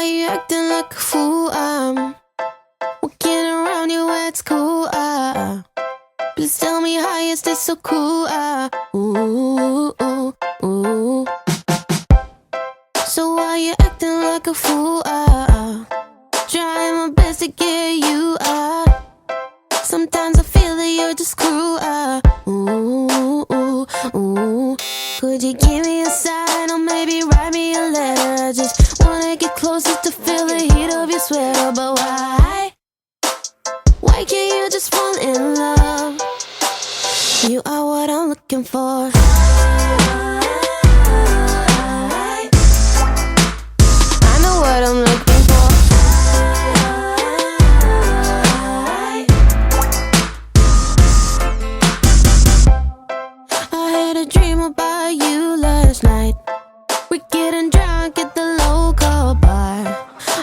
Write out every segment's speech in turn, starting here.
Why you acting like a fool? I'm walking around you, it's cool. Please tell me how you stay so cool. Ooh, ooh, ooh. So why you acting like a fool? Trying my best to get you out. Sometimes I feel that you're just cruel. Ooh, ooh, ooh. Could you give me a sign or maybe write me a letter? I just wanna get closer to feel the heat of your sweater. But why can't you just fall in love? You are what I'm looking for. I know what I'm looking for. I had a dream about you last night. We're getting drunk at the local bar.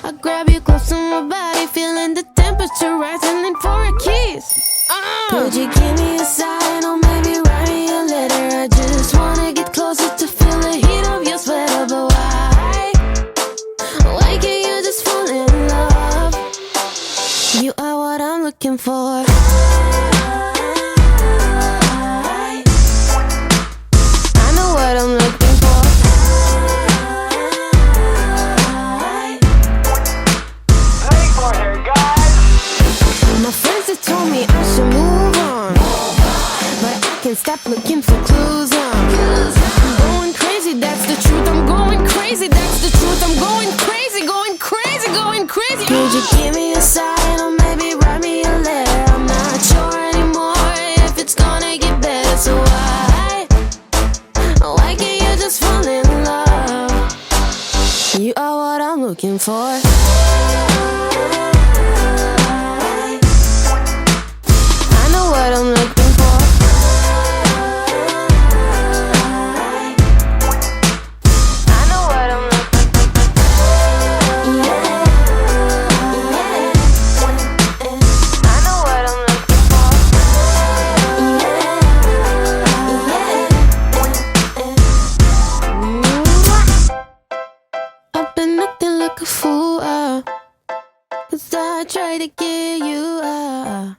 I grab you close to my body, feeling the temperature rising in for a kiss. Could you give me a sign or maybe write me a letter? I just wanna get closer to feel the heat of your sweater. But why can't you just fall in love? You are what I'm looking for. I know what I'm looking for. Hey for here, guys. My friends have told me I should move on, but I can't stop looking for clues. I'm going crazy, that's the truth. I'm going crazy, that's the truth. I'm going crazy, going crazy, going crazy. Could you give me a sign or maybe write me a letter? I'm not sure anymore if it's gonna get better. So why can't you just fall in love? You are what I'm looking for. I know what I'm looking for. I know what I'm looking for. Yeah, yeah. I know what I'm looking for. Yeah. I've been acting like a fool, 'cause I tried to get you out.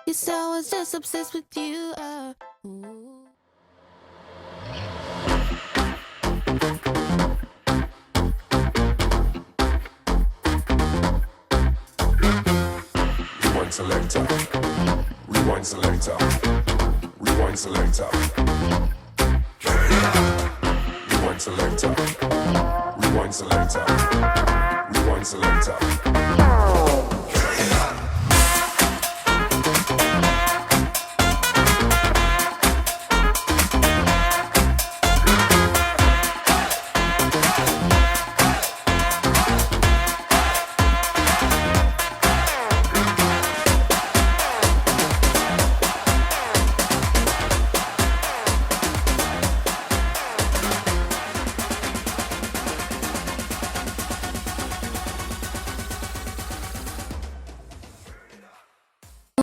Yes, I was just obsessed with you. Ooh. Rewind selector. Rewind selector. Rewind selector. Rewind selector. Rewind selector.